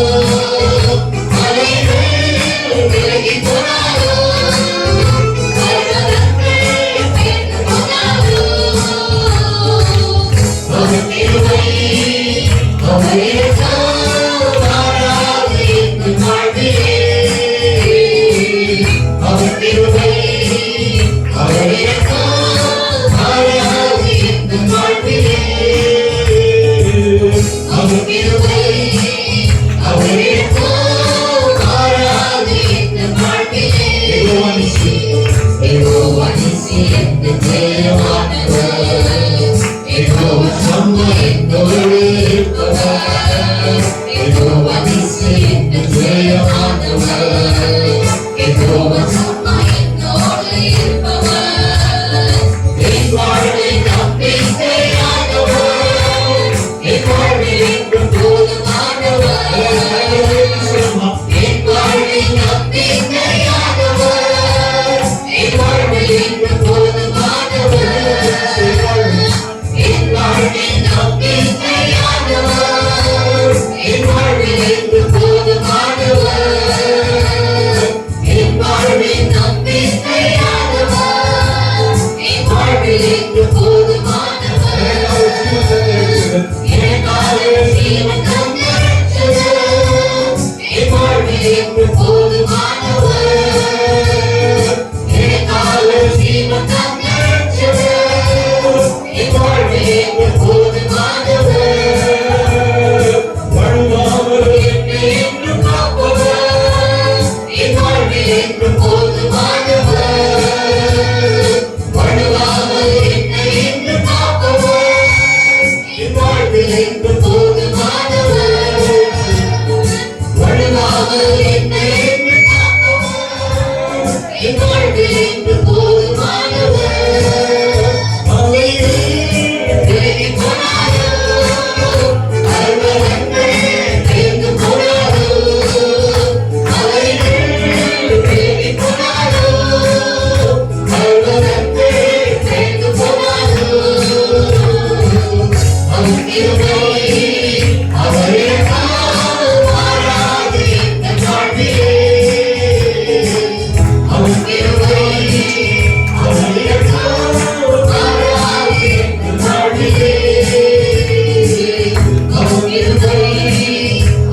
அலைகள் விலகி போனாரோ, பர்வதங்கள் பெயர்ந்து போனாரோ, அவர் கிருபை, அவர் இரக்கம் மாறாது எங்கள் வாழ்விலே, அவர் கிருபை, அவர் இரக்கம் மாறாது எங்கள் வாழ்விலே, அவர் கிருபை, அவர் இரக்கம் மாறாது எங்கள் வாழ்விலே, யெகோவா நிசி எங்கள் ஜெயமானவர், யெகோவா ஷம்மா எங்களோடு இருப்பவர், யெகோவா நிசி எங்கள் ஜெயமானவர், யெகோவா ஷம்மா எங்களோடு இருப்பவர், என் வாழ்வில் நம்பிக்கையானவர், என் வாழ்வில் என்றும் போதுமானவர், என் வாழ்வில் நம்பிக்கையானவர், என் வாழ்வில் என்றும் போதுமானவர், என் வாழ்வில் நம்பிக்கையானவர், என் வாழ்வில் என்றும் போதுமானவர், என் வாழ்வில் நம்பிக்கையானவர், என் வாழ்வில் என்றும் போதுமானவர், எனக்காக ஜீவன் தந்த ரட்சகர், என் வாழ்வில் என்றும் போதுமானவர், எனக்காக ஜீவன் தந்த ரட்சகர், என் வாழ்வில் என்றும் போதுமானவர், வருவார் என்னை என்றும் காப்பவர், என் வாழ்வில் என்றும் போதுமானவர், வருவார் என்னை என்றும் காப்பவர், என் வாழ்வில் என்றும் போதுமானவர், வருவார் என்னை என்றும் காப்பவர், என் வாழ்வில் என்றும் போதுமானவர், அலைகள் விலகி போனாரோ, பர்வதங்கள் பெயர்ந்து போனாரோ, அலைகள் விலகி போனாரோ, பர்வதங்கள் பெயர்ந்து போனாரோ, அவர் கிருபை, அவர் இரக்கம் மாறாது எங்கள் வாழ்விலே, அவர் கிருபை, அவர் இரக்கம் மாறாது எங்கள் வாழ்விலே, அவர் கிருபை,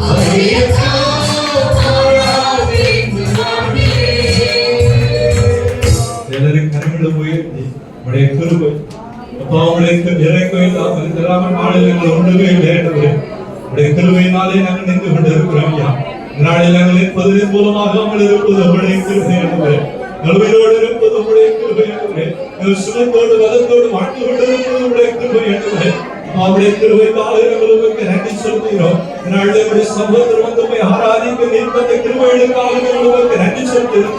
அவர் இரக்கம் மாறாது எங்கள் வாழ்விலே. எல்லாரும் கரங்களை உயர்த்தி உடைய கிருபை அப்பா உங்களுக்கு இறக்கம் இல்லாமல் நாளில் எங்கள் ஒன்றுமே வேண்டவர் உடைய கிருபையினாலே நாங்கள் நின்று கொண்டு இருக்கிறோம் ஐயா நாளில் நாங்கள் நிற்பதன் மூலமாக நாங்கள் இருப்பது உடைய கிருபை என்பவர் நல்வரோடு இருப்பது உடைய கிருபை என்பவர் எங்கள் சுகத்தோடு வதத்தோடு வாழ்ந்து கொண்டிருப்பது உடைய கிருபை என்பவர் அவருடைய கிருபைக்காக நாங்கள் உங்களுக்கு நன்றி செலுத்துகிறோம் நாளில் உடைய சம்பவத்தில் வந்து போய் ஆராதிக்க நிற்பந்த கிருபைகளுக்காக நாங்கள் உங்களுக்கு நன்றி செலுத்துகிறோம்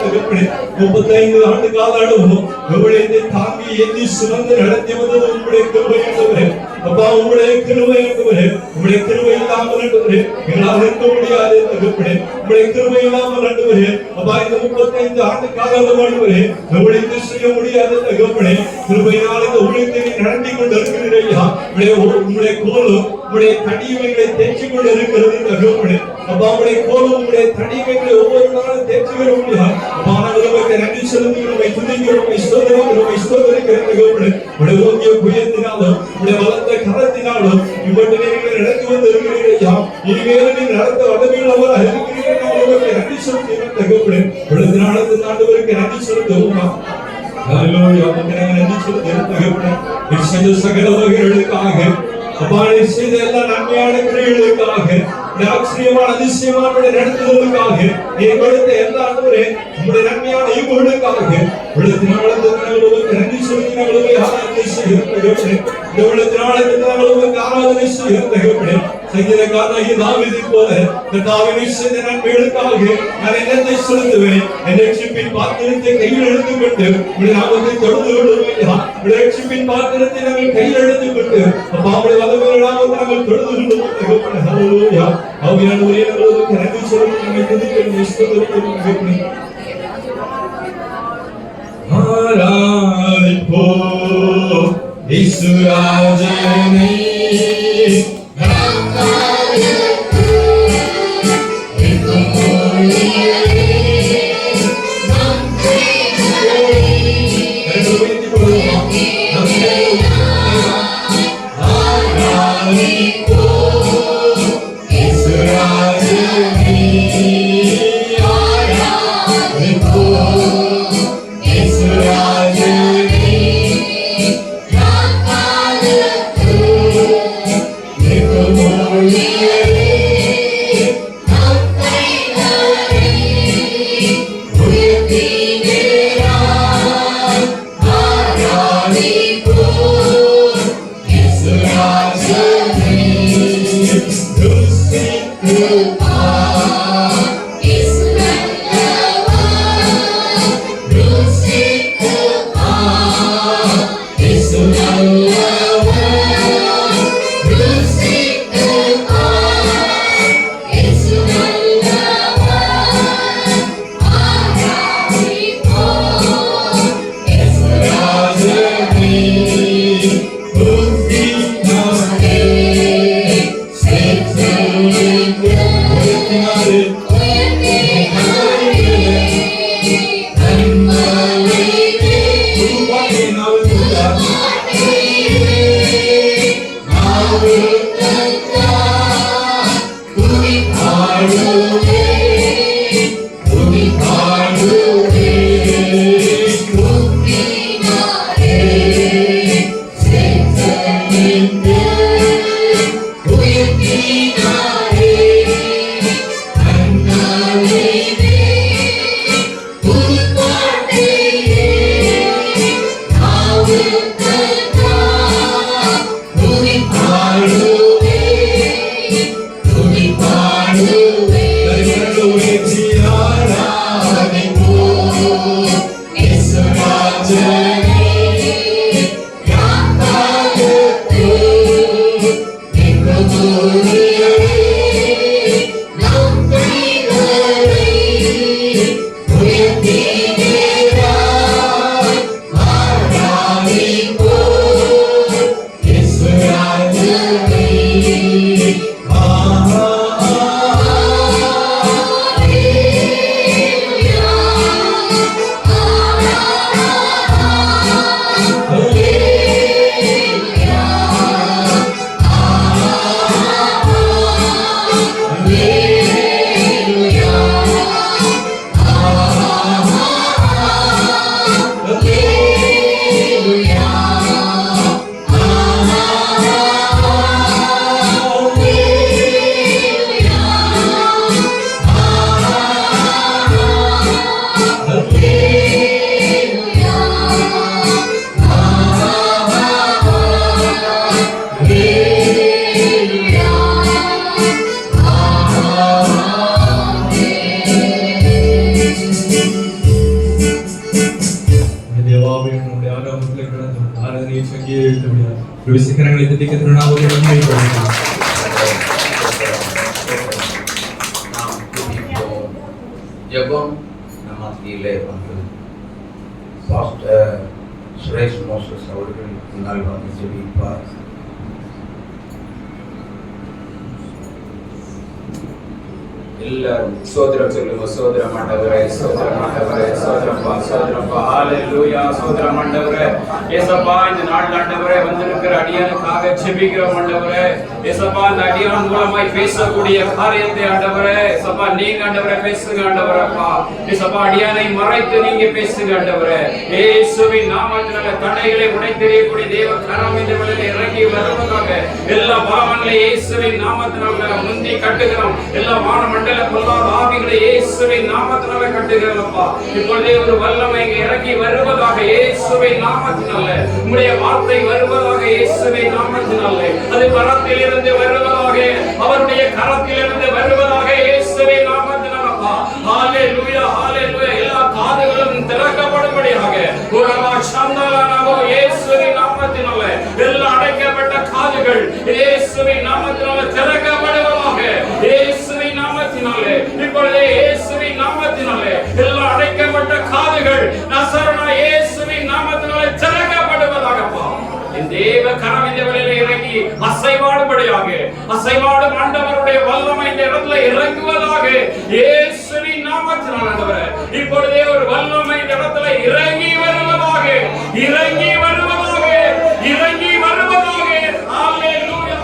35 ஆண்டு கால அனுபவம் உங்களுடைய தாங்கி ஏந்தி சுமந்து நடத்தி வந்தது உங்களுடைய கிருபை என்பவரே அப்பா உங்களுடைய கிருபை என்பவரே உங்களுடைய கிருபை இல்லாமல் என்பவரே எங்களால் இருக்க முடியாது என்பவரே உங்களுடைய கிருபை இல்லாமல் என்பவரே அப்பா இந்த 35 ஆண்டு கால அனுபவம் உங்களுடைய செய்ய முடியாது என்பவரே கிருபையினால் இந்த ஊழியத்தை நடத்தி கொண்டு இருக்கிறீரையா உங்களுடைய கோலும் உங்களுடைய தடிமைகளை தேய்ச்சி கொண்டு இருக்கிறது என்பவரே அப்பா உங்களுடைய கோலும் உங்களுடைய தடிமைகளை ஒவ்வொரு நாளும் தேய்ச்சி வர முடியாது அப்பா நாங்கள் நன்றி செலுத்துகிறோம் துதிக்கிறோம் ஸ்தோத்திரிக்கிறோம் உடைய ஓங்கிய புயத்தினாலும் உடைய வளர்ந்த கரத்தினாலும் இவ்வளவு நீங்கள் நடத்தி வந்து இருக்கிறீர்களா இனிமேலும் நீ நடத்த வல்லமையுள்ளவராக இருக்கிறீர்கள் நன்றி செலுத்துகிறோம் உடைய நாளத்தின் ஆண்டவருக்கு நன்றி செலுத்துவோமா நன்றி செலுத்துகிறோம் சகல வகைகளுக்காக அப்பா செய்த எல்லா நன்மையான கிரியைகளுக்காக ஆச்சரியமான அதிசயமான நடத்துவதற்காக எங்களுக்கு எல்லா ஆண்டவரே உங்களுடைய நன்மையான ஈவுகளுக்காக உள்ளத்தினாலும் நன்றி சொல்லி நாங்கள் ஆராதனை செய்கிறோம். இந்த உள்ளத்தினாலும் நாங்கள் ஆராதனை செய்கிறோம். சங்கீதக்காரனாகிய தாவீதை போல கர்த்தாவே செய்த நன்மைகளுக்காக நான் என்னத்தை செலுத்துவேன்? என் ரட்சிப்பின் பாத்திரத்தை கையில் எடுத்துக்கொண்டு உடைய நாமத்தை தொழுது கொள்ளுவேன். உடைய ரட்சிப்பின் பாத்திரத்தை நாங்கள் கையில் எடுத்துக்கொண்டு அப்பா உடைய வல்லமையான நாமத்தை நாங்கள் தொழுது கொள்ளுவோம். ஹல்லேலூயா. ஆவியானவரே உங்களுக்கு நன்றி சொல்லி நாங்கள் துதிக்கிறோம். ஸ்தோத்திரிக்கிறோம். ஆராதிப்போம் இயேசு ராஜனை. விசிக்கரங்களை திட்டிக்க திருநாமத்தை மகிமைப்படுத்துவோம். ஜெபம் நம்ம மத்தியிலே வந்து பாஸ்டர் சுரேஷ் மோசஸ் அவர்கள் முன்னால் வந்து ஜெபிப்பார். எல்லாரும் சோதரம் சொல்லுங்க. சோதரம் ஆண்டவரே, சோதரம் ஆண்டவரே, சோதரப்பா, சோதரப்பா, ஹalleluya. சோதரம் ஆண்டவரே, இயேசுப்பா இந்த நாள் ஆண்டவரே வந்திருக்கிற அடியானுக்காக ஜெபிக்கிறோம் ஆண்டவரே. இயேசுப்பா இந்த அடியான் மூலமாய் பேசக்கூடிய காரியத்தை ஆண்டவரே இயேசுப்பா நீங்க ஆண்டவரே பேசுங்க ஆண்டவரப்பா. இயேசுப்பா அடியானை மறைத்து நீங்க பேசுங்க ஆண்டவரே. இயேசுவின் நாமத்தினால தடைகளை உடைத்தெறியக்கூடிய தேவ கரம் இந்த வேளையிலே இறங்கி வருவதாக எல்லா பாவங்களை இயேசுவின் நாமத்தினால முந்தி கட்டுகிறோம். எல்லா வான மண்டல பொல்லாத ஆவிகளை இயேசுவின் நாமத்தினால கட்டுகிறோம் அப்பா. இப்பொழுதே ஒரு வல்லமை இறங்கி வருவதாக இயேசுவின் நாமத்தினால, உம்முடைய வார்த்தை வருவதாக இயேசுவின் நாமத்தினால, அது கரத்திலிருந்து வருவதாக, அவருடைய கரத்திலிருந்து வருவதாக இயேசுவின் நாமத்தினால அப்பா. ஹalleluya ஹalleluya. எல்லா காதுகளும் திறக்கப்படும்படியாக குரவா சந்தலனவோ இயேசுவின் நாமத்தினால, எல்லா அடைக்கப்பட்ட காதுகள் இயேசுவின் நாமத்தினால திறக்கப்படுவதாக இயேசுவின் நாமத்தினாலே. இப்பொழுதே இயேசுவின் நாமத்தினாலே எல்லா அடைக்கப்பட்ட காதுகள் நசரேயனான இயேசுவின் நாமத்தினாலே திறக்கப்படுவதாகப்பா. இந்த தேவ கரம் இந்த வேளையிலே இறங்கி அசைவாடும்படியாக, அசைவாடும் ஆண்டவருடைய வல்லமை இந்த இடத்துல இறங்குவதாக இயேசுவின் நாமத்தினால ஆண்டவரே. இப்பொழுதே ஒரு வல்லமை இந்த இடத்துல இறங்கி வருவதாக, இறங்கி வருவதாக, இறங்கி வருவதாக. ஹalleluya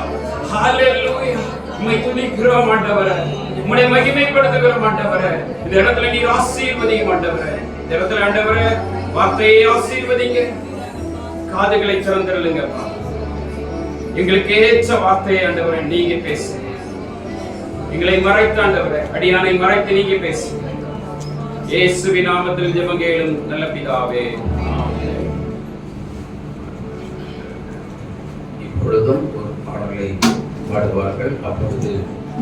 ஹalleluya. உம்மை துதிக்கிறோம் ஆண்டவரே, உம்மை மகிமைப்படுத்துகிறோம் ஆண்டவரே. இந்த இடத்துல நீர் ஆசீர்வதியும் ஆண்டவரே. இந்த இடத்துல ஆண்டவரே வார்த்தையை ஆசீர்வதிங்க, காதுகளை திறந்திருங்கப்பா. எங்களுக்கு ஏற்ற வார்த்தையை ஆண்டவரே நீங்க பேசுங்க. எங்களை மறைத்த ஆண்டவரே, அடியானை மறைத்து நீங்க பேசுங்க. இயேசுவின் நாமத்தில் ஜெபம் கேளும் நல்ல பிதாவே. இப்பொழுதும் ஒரு பாடலை பாடுவார்கள். அப்பொழுது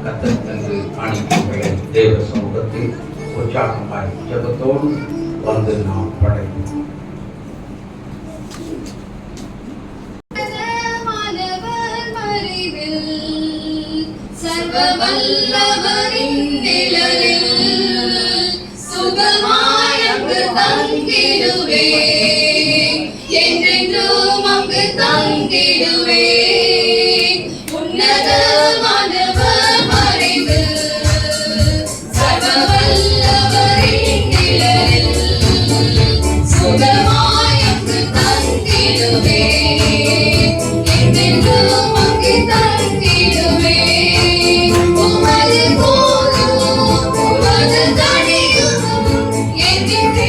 கர்த்தர் தனது காணிக்கைகளை தேவ சமூகத்தில் உற்சாகமாய் ஜெபத்தோடு வந்து நாம் படைப்போம். சர்வவல்லவரின் நிழலில் சுகமாய் அங்கு தங்கிடுவே, என்றென்றும் அங்கு தங்கிடுவே. உன்னதமானவர் மறைவில் சர்வவல்லவரின் நிழலில் சுகமாய் அங்கு தங்கிடுவே, என்றென்றும் அங்கு தங்கிடுவே. உமது போதும் உமது தனியும் என்றும்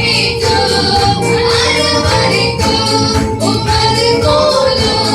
அரவணைக்கும். உமது போதும்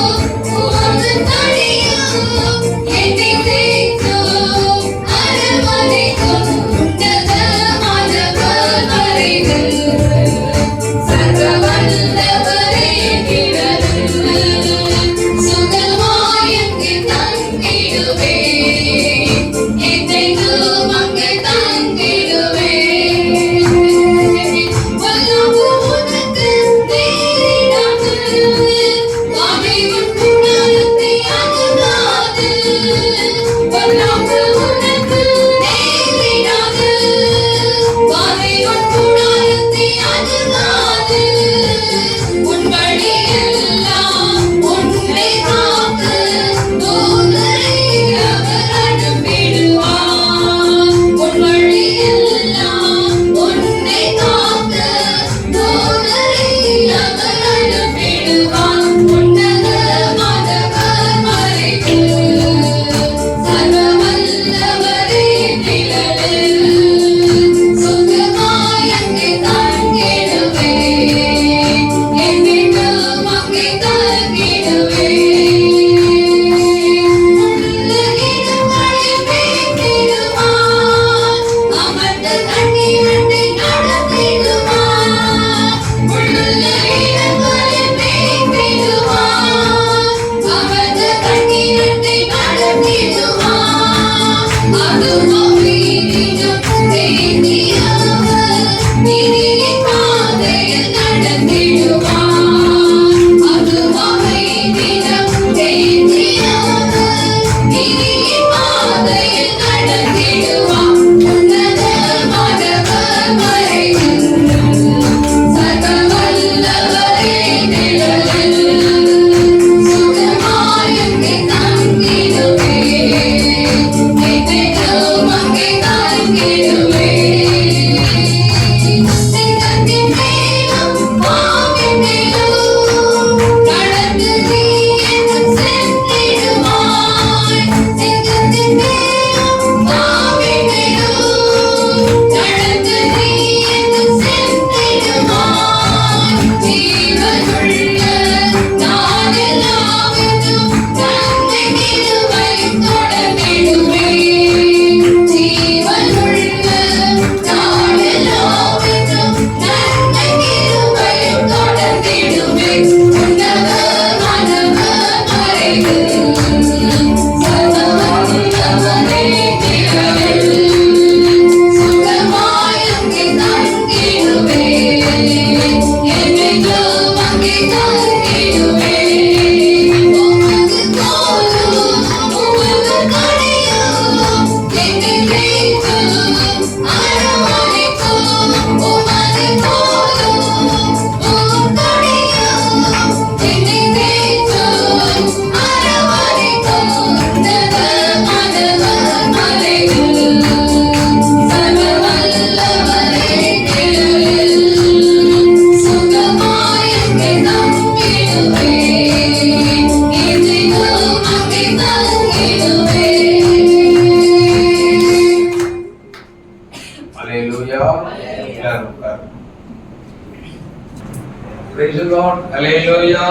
ஹல்லேலூயா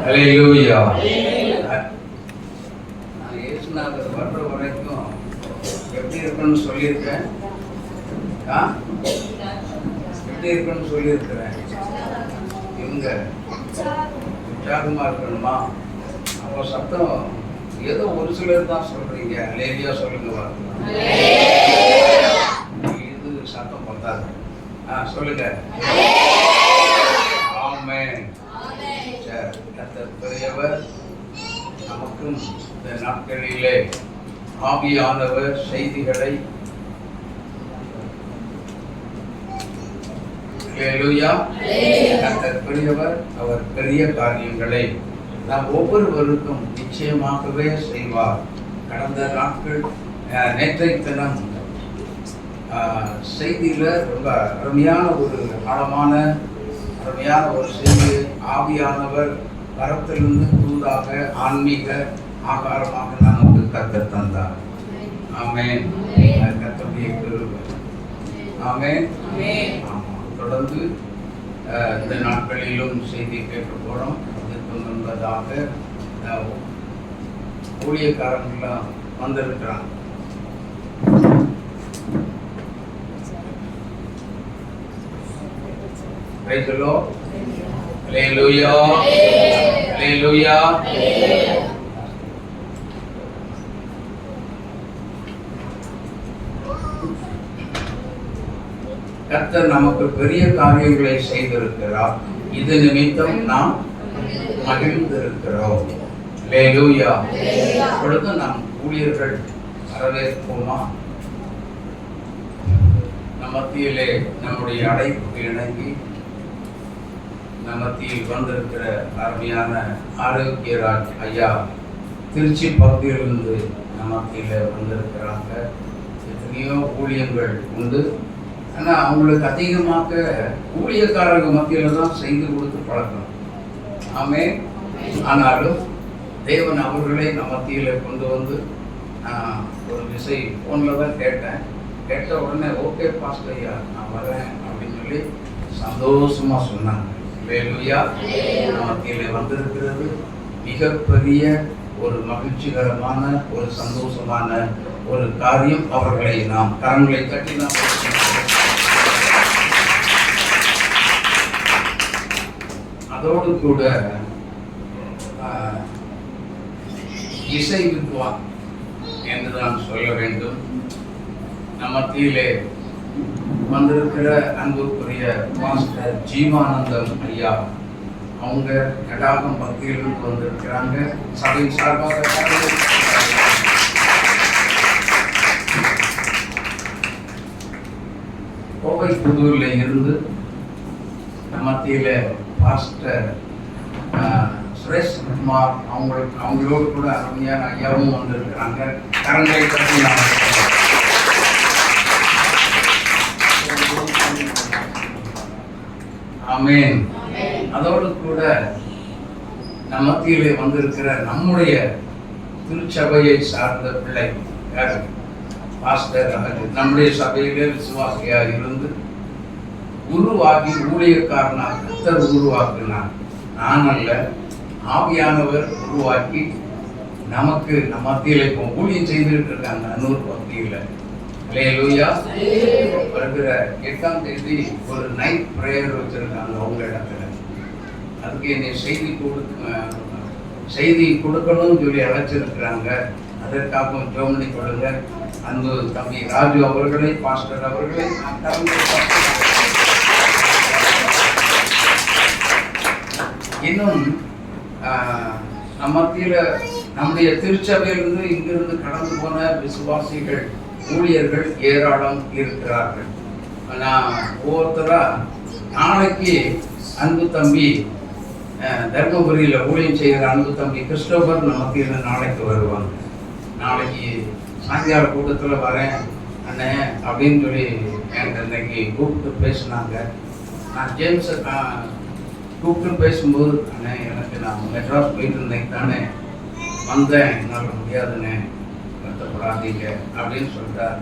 ஹல்லேலூயா. நான் இயேசுநாதர் வர்ற வரைக்கும் எப்படி இருக்குன்னு சொல்லியிருக்கேன். எப்படி இருக்குன்னு சொல்லியிருக்கிறேன். இவங்க உற்சாகமா இருக்கணுமா? அப்போ சத்தம் ஏதோ ஒரு சிலர் தான் சொல்றீங்க. ஹல்லேலூயா சொல்லுங்க. இது சத்தம் பத்தாது. சொல்லுங்க. ஆமென். சரி, கர்த்தர் பெரியவர். நமக்கும் இந்த நாட்களிலே ஆவியானவர் செய்திகளை ஹல்லேலூயா. கர்த்தர் பெரியவர். அவர் பெரிய காரியங்களை நாம் ஒவ்வொருவருக்கும் நிச்சயமாகவே செய்வார். கடந்த நாட்கள் நேற்றைய தினம் செய்தியில ரொம்ப அருமையான ஒரு ஆழமான அருமையான ஒரு செய்தி. ஆவியானவர் வரத்திலிருந்து தூதாக ஆன்மீக ஆகாரமாக நமக்கு கர்த்தர் தந்தார். ஆமென். கர்த்தருடைய கிருபை. ஆமென். தொடர்ந்து இந்த நாட்களிலும் செய்தி கேட்க போறோம். அதற்கு முன்பதாக ஊழியக்காரங்களாம் வந்திருக்கிறாங்க. Praise the Lord. Hallelujah. Hallelujah. கர்த்தர் நமக்கு பெரிய காரியங்களை செய்திருக்கிறார். இது நிமித்தம் நாம் மகிழ்ந்திருக்கிறோம். ஹல்லேலூயா. இப்பொழுது நாம் ஊழியர்கள் வரவேற்போமா? மத்தியிலே நம்முடைய அழைப்புக்கு இணங்கி மத்தியில் வந்திருக்கிற அருமையான ஆரோக்கியராஜ் ஐயா திருச்சி பகுதியிலிருந்து மத்தியில வந்திருக்கிறாங்க. எத்தனையோ ஊழியங்கள் உண்டு. ஆனால் அவங்களுக்கு அதிகமாக ஊழியக்காரங்க மத்தியில தான் செய்து கொடுத்து பழக்கம். ஆமென். ஆனாலும் தேவன் அவர்களை மத்தியில கொண்டு வந்து ஒரு விசை ஃபோனில் தான் கேட்டேன். கேட்ட உடனே ஓகே பாஸ்டர் ஐயா நான் வரேன் அப்படின்னு சொல்லி சந்தோஷமா சொன்னாங்க. ஹல்லேலூயா. மத்தியில வந்திருக்கிறது மிகப்பெரிய ஒரு மகிழ்ச்சிகரமான ஒரு சந்தோஷமான ஒரு காரியம். அவர்களை நாம் கரங்களை தட்டி நாம் அதோடு கூட இசை வித்வான் என்று நான் சொல்ல வேண்டும். மத்தியிலே வந்திருக்கிற அன்புக்குரிய மாஸ்டர் ஜீவானந்தம் ஐயா அவங்க நடாகம் பக்தியிலிருந்து வந்திருக்கிறாங்க. சபை சார்பாக கோவை புதூர்ல இருந்து மத்தியில பாஸ்டர் சுரேஷ் குமார் அவங்களோடு கூட அருமையான ஐயாவும் வந்திருக்கிறாங்க. கரங்களை பற்றி ஆமென். அதோடு கூட மத்தியிலே வந்திருக்கிற நம்முடைய திருச்சபையை சார்ந்த பிள்ளை பாஸ்டர் நம்முடைய சபையிலே விசுவாசியா இருந்து உருவாக்கி ஊழியக்காரனாக கர்த்தர் உருவாக்கினார். நான் அல்ல, ஆவியானவர் உருவாக்கி நமக்கு மத்தியில இப்போ ஊழியம் செய்துட்டு இருக்காங்க. அன்னூர் பகுதியில் ஹல்லேலூயா. வருகிற 8ஆம் தேதி ஒரு நைட் பிரேயர் வச்சிருக்காங்க அவங்க இடத்துல. அதுக்கு என்னை செய்தி கொடுக்கணும்னு சொல்லி அழைச்சிருக்கிறாங்க. அதற்காகவும் ஜோமனி கொடுங்க. அன்பு தம்பி ராஜு அவர்களை பாஸ்டர் அவர்களை இன்னும் மத்தியில நம்முடைய திருச்சபையிலிருந்து இங்கிருந்து கடந்து போன விசுவாசிகள் ஊழியர்கள் ஏராளம் இருக்கிறார்கள். நான் ஒவ்வொருத்தரா நாளைக்கு அன்பு தம்பி தர்மபுரியில் ஊழியம் செய்கிற அன்பு தம்பி கிறிஸ்டோபர் மத்தியில நாளைக்கு வருவாங்க. நாளைக்கு சாயங்கால கூட்டத்தில் வரேன் அண்ணே அப்படின்னு சொல்லி என்கிட்ட இன்னைக்கு கூப்பிட்டு பேசினாங்க. நான் ஜேம்ஸை கூப்பிட்டு பேசும்போது அண்ணே எனக்கு நான் மெட்ராஸ் போயிட்டு இருந்தேன் தானே வந்தேன், என்னால் முடியாதுண்ணே வருத்தப்படாதீங்க அப்படின்னு சொல்லிட்டார்.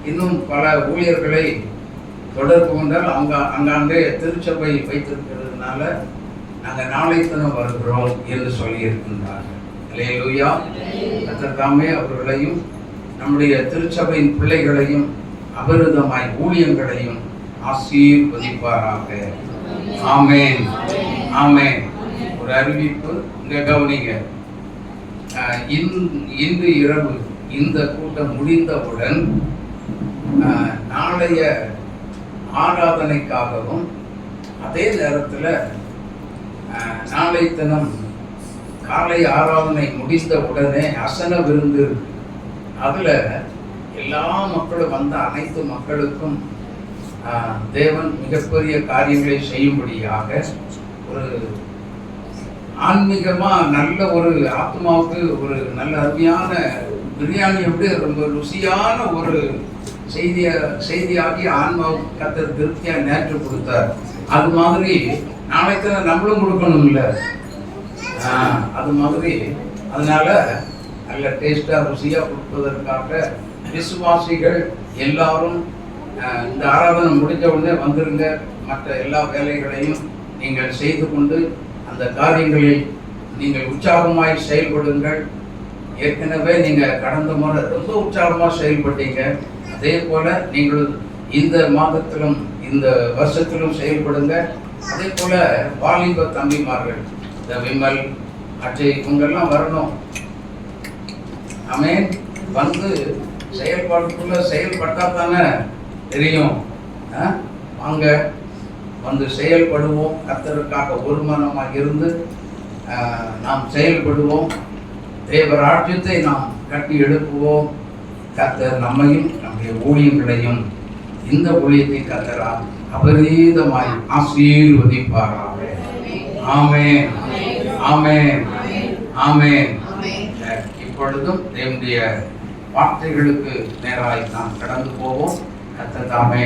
இன்னும் பல ஊழியர்களை தொடர்பு கொண்டால் அங்காங்கே திருச்சபை வைத்திருக்கிறதுனால நாங்கள் நாளை தினம் வருகிறோம் என்று சொல்லி இருக்கின்றார்கள். அல்லேலூயா. கர்த்தர் தாமே அவர்களையும் நம்முடைய திருச்சபையின் பிள்ளைகளையும் அபரிதமாய் ஊழியங்களையும் ஆசீர்வதிப்பாராக. ஆமென், ஆமென். ஒரு அறிவிப்பு இங்க கவனிங்க. இன்று இரவு இந்த கூட்டம் முடிந்தவுடன் நாளைய ஆராதனைக்காகவும் அதே நேரத்தில் நாளை தினம் காலை ஆராதனை முடிந்த உடனே அசன விருந்து, அதுல எல்லா மக்களும் வந்த அனைத்து மக்களுக்கும் தேவன் மிகப்பெரிய காரியங்களை செய்யும்படியாக ஒரு ஆன்மீகமா நல்ல ஒரு ஆத்மாவுக்கு ஒரு நல்ல அருமையான பிரியாணி எப்படி ரொம்ப ருசியான ஒரு செய்தியாகி ஆன்மாவுக்கு கர்த்தர் திருப்தியா நேற்று கொடுத்தார். அது மாதிரி நாளைக்கு நம்மளும் கொடுக்கணும் இல்ல, அது மாதிரி அதனால நல்ல டேஸ்டா ருசியா கொடுப்பதற்காக விசுவாசிகள் எல்லாரும் இந்த ஆராதனை முடிஞ்ச உடனே வந்துருங்க. மற்ற எல்லா வேலைகளையும் நீங்கள் செய்து கொண்டு அந்த காரியங்களில் நீங்கள் உற்சாகமாய் செயல்படுங்கள். ஏற்கனவே நீங்க கடந்த முறை ரொம்ப உற்சாகமா செயல்பட்டீங்க. அதே போல நீங்கள் இந்த மாதத்திலும் இந்த வருஷத்திலும் செயல்படுங்க. அதே போல வாலிப தம்பிமார்கள், இந்த விமல், அஜய், இவங்கெல்லாம் வரணும். ஆமென். வந்து செயல்பாட்டுக்குள்ள செயல்பட்டா தானே தெரியும். வாங்க, வந்து செயல்படுவோம். கர்த்தருக்காக ஒரு மனமாக இருந்து நாம் செயல்படுவோம். தேவ ராஜ்யத்தை நாம் கட்டி எழுப்புவோம். கர்த்தர் நம்மையும் நம்முடைய ஊழியங்களையும் இந்த ஊழியத்தை கர்த்தரா அபரீதமாய் ஆசீர்வதிப்பாராக. ஆமென், ஆமென், ஆமென். இப்பொழுதும் தேவனுடைய வார்த்தைகளுக்கு நேராய் நாம் கடந்து போவோம். கர்த்தர் தாமே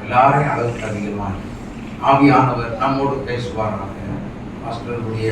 எல்லாரையும் அளவுக்கு அதிகமாக ஆவியானவர் நம்மோடு பேசுவாராக. பாஸ்டருடைய